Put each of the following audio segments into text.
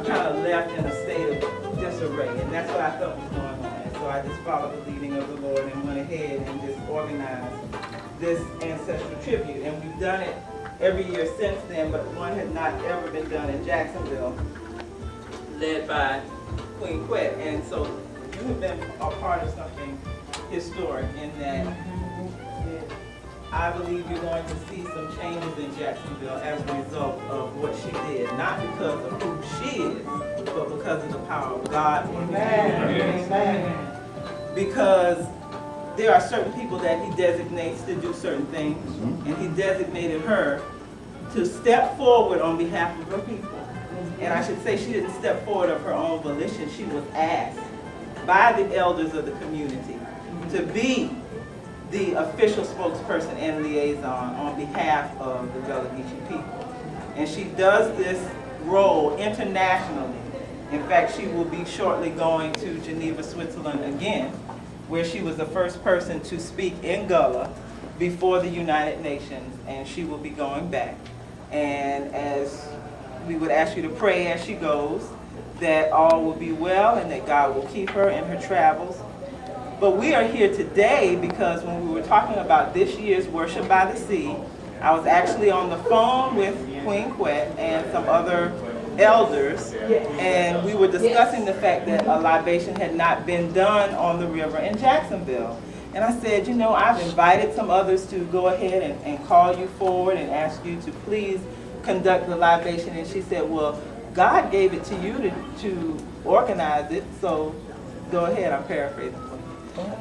kind of left in a state of disarray, and that's what I felt was going on. And so I just followed the leading of the Lord and went ahead and just organized this ancestral tribute. And we've done it every year since then, but one had not ever been done in Jacksonville, led by Queen Quet. And so you have been a part of something historic in that I believe you're going to see some changes in Jacksonville as a result of what she did, not because of who she is, but because of the power of God. Amen. Amen. Because there are certain people that he designates to do certain things, and he designated her to step forward on behalf of her people. And I should say she didn't step forward of her own volition. She was asked by the elders of the community to be the official spokesperson and liaison on behalf of the Gullah Geechee people. And she does this role internationally. In fact, she will be shortly going to Geneva, Switzerland again, where she was the first person to speak in Gullah before the United Nations, and she will be going back. And as we would ask you to pray as she goes, that all will be well and that God will keep her in her travels. But we are here today because when we were talking about this year's Worship by the Sea, I was actually on the phone with Queen Quet and some other elders, and we were discussing the fact that a libation had not been done on the river in Jacksonville. And I said, you know, I've invited some others to go ahead and call you forward and ask you to please conduct the libation. And she said, well, God gave it to you to organize it, so go ahead. I'm paraphrasing.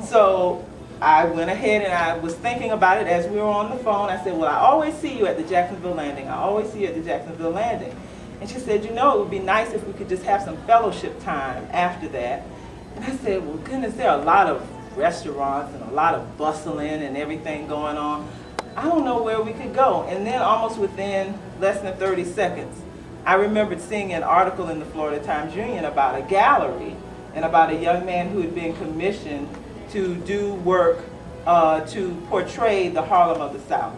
So I went ahead and I was thinking about it as we were on the phone. I said, well, I always see you at the Jacksonville Landing. I always see you at the Jacksonville Landing. And she said, you know, it would be nice if we could just have some fellowship time after that. And I said, well, goodness, there are a lot of restaurants and a lot of bustling and everything going on. I don't know where we could go. And then almost within less than 30 seconds, I remembered seeing an article in the Florida Times-Union about a gallery and about a young man who had been commissioned to do work to portray the Harlem of the South.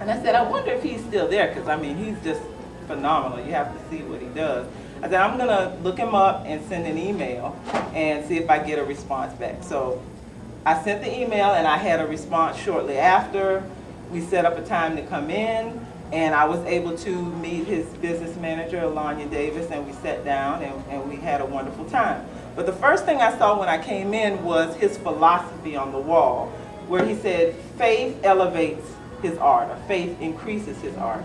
And I said, I wonder if he's still there, because I mean, he's just phenomenal. You have to see what he does. I said, I'm gonna look him up and send an email and see if I get a response back. So I sent the email and I had a response shortly after. We set up a time to come in, and I was able to meet his business manager, Alanya Davis, and we sat down and we had a wonderful time. But the first thing I saw when I came in was his philosophy on the wall, where he said, faith elevates his art, or faith increases his art.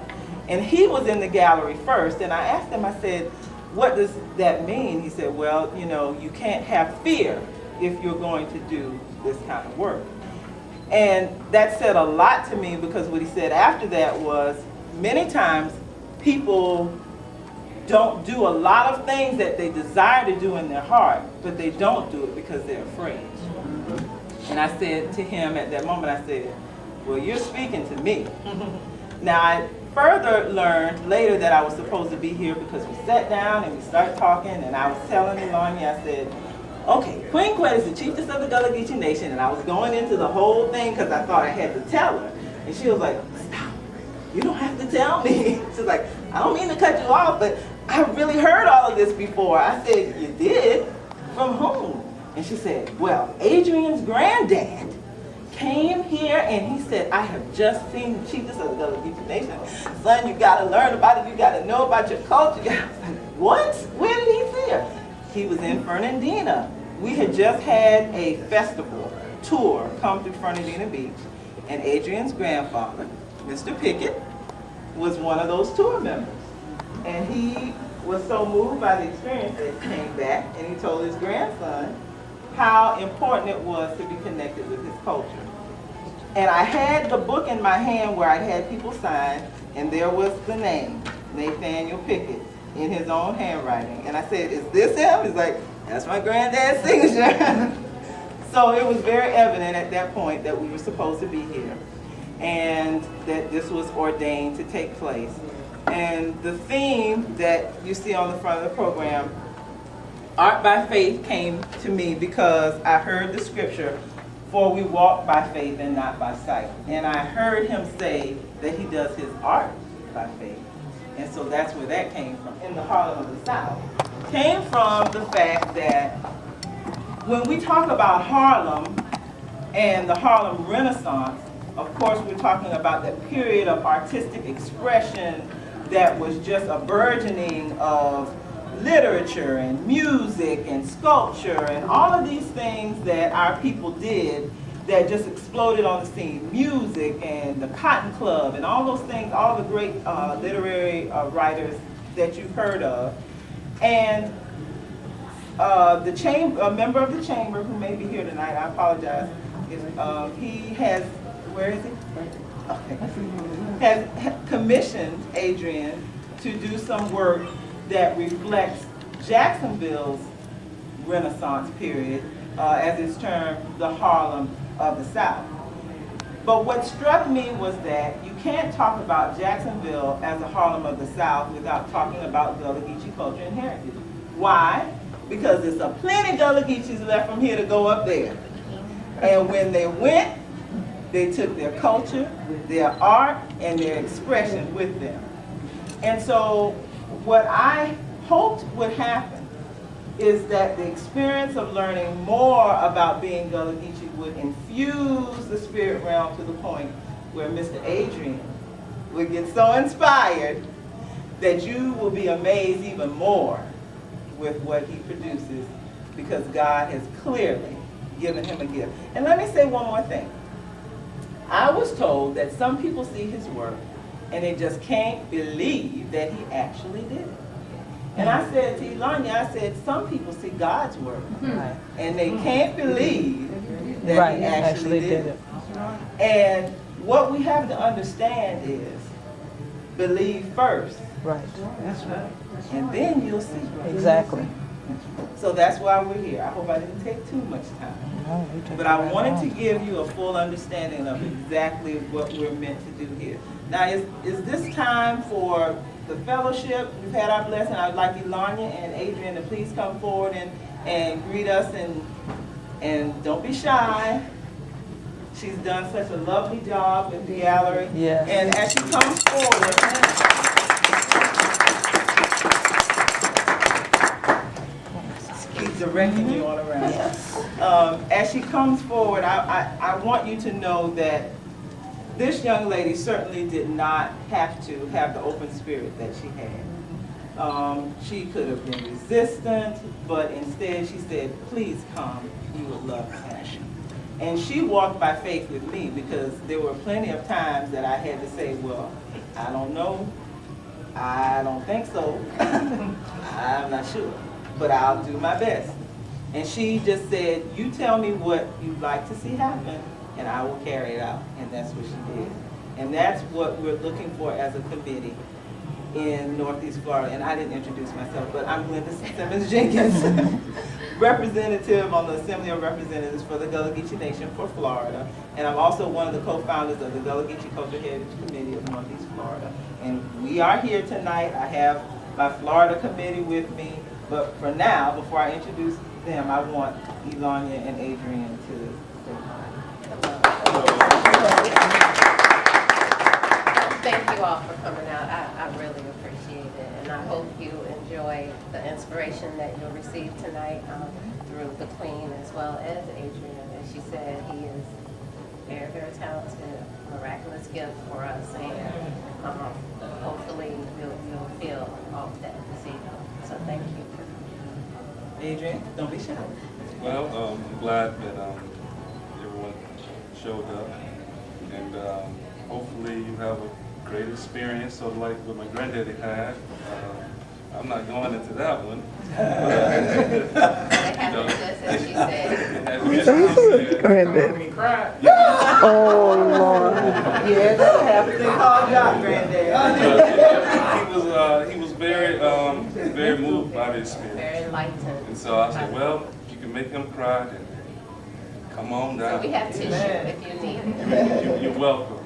And he was in the gallery first, and I asked him, I said, what does that mean? He said, well, you know, you can't have fear if you're going to do this kind of work. And that said a lot to me, because what he said after that was, many times people don't do a lot of things that they desire to do in their heart, but they don't do it because they're afraid. And I said to him at that moment, I said, well, you're speaking to me. Now, I further learned later that I was supposed to be here because we sat down and we started talking, and I was telling Alanya, I said, okay, Queen Quet is the chiefess of the Gullah Geechee Nation, and I was going into the whole thing because I thought I had to tell her. And she was like, stop, you don't have to tell me. She's like, I don't mean to cut you off, but I really heard all of this before. I said, you did? From whom? And she said, well, Adrian's granddad came here and he said, I have just seen the chiefess of the Gullah Geechee Nation. Son, you gotta learn about it, you gotta know about your culture. I was like, what? Where did he see her? He was in Fernandina. We had just had a festival tour come through Fernandina Beach, and Adrian's grandfather, Mr. Pickett, was one of those tour members. And he was so moved by the experience that he came back and he told his grandson how important it was to be connected with his culture. And I had the book in my hand where I had people sign, and there was the name, Nathaniel Pickett, in his own handwriting. And I said, is this him? He's like, that's my granddad's signature. So it was very evident at that point that we were supposed to be here and that this was ordained to take place. And the theme that you see on the front of the program, Art by Faith, came to me because I heard the scripture, for we walk by faith and not by sight. And I heard him say that he does his art by faith. And so that's where that came from, in the Harlem of the South. Came from the fact that when we talk about Harlem and the Harlem Renaissance, of course we're talking about that period of artistic expression that was just a burgeoning of literature and music and sculpture and all of these things that our people did that just exploded on the scene. Music and the Cotton Club and all those things, all the great literary writers that you've heard of. And the chamber, a member of the chamber who may be here tonight, I apologize, he has, where is he? Okay. Has commissioned Adrian to do some work that reflects Jacksonville's Renaissance period, as it's termed, the Harlem of the South. But what struck me was that you can't talk about Jacksonville as the Harlem of the South without talking about Gullah Geechee culture and heritage. Why? Because there's a plenty Gullah Geechees left from here to go up there. And when they went, they took their culture, their art, and their expression with them. And so what I hoped would happen is that the experience of learning more about being Gullah Geechee would infuse the spirit realm to the point where Mr. Adrian would get so inspired that you will be amazed even more with what he produces, because God has clearly given him a gift. And let me say one more thing. I was told that some people see his work and they just can't believe that he actually did it. And I said to Ilanya, I said, some people see God's work and they can't believe that he actually did it. And what we have to understand is, believe first. Right. That's right. And then you'll see. Exactly. So that's why we're here. I hope I didn't take too much time. No, but I wanted to give you a full understanding of exactly what we're meant to do here. Now, is this time for the fellowship? We've had our blessing. I'd like Ilanya and Adrian to please come forward and greet us, and don't be shy. She's done such a lovely job with the gallery. Yes. And as she comes forward, keep directing you all around. Yes. As she comes forward, I want you to know that this young lady certainly did not have to have the open spirit that she had. She could have been resistant, but instead she said, please come, you would love to have you. And she walked by faith with me, because there were plenty of times that I had to say, well, I don't know, I don't think so, I'm not sure, but I'll do my best. And she just said, you tell me what you'd like to see happen, and I will carry it out. And that's what she did. And that's what we're looking for as a committee in Northeast Florida. And I didn't introduce myself, but I'm Glenda Simmons Jenkins, representative on the Assembly of Representatives for the Gullah Geechee Nation for Florida. And I'm also one of the co-founders of the Gullah Geechee Cultural Heritage Committee of Northeast Florida. And we are here tonight. I have my Florida committee with me. But for now, before I introduce them, I want Ilanya and Adrian to say hi. Thank you all for coming out. I really appreciate it, and I hope you enjoy the inspiration that you'll receive tonight through the Queen as well as Adrian. As she said, he is very, very talented, miraculous gift for us, and hopefully you'll feel all of that this evening. So thank you. Adrian, don't be shy. Well, I'm glad that everyone showed up, and hopefully you have a great experience, sort of like what my granddaddy had. I'm not going into that one. Granddaddy. Oh, Lord. Yeah, that's happening. Call Doc, Granddad. He was very, very moved by this experience. Very enlightened. And so I said, well, you can make him cry, then come on down. So we have tissue if you need it. You're welcome.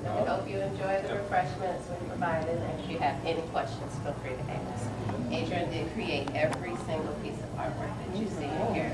I hope you enjoy the refreshments we provided, and if you have any questions, feel free to ask. Adrian did create every single piece of artwork that you see in here.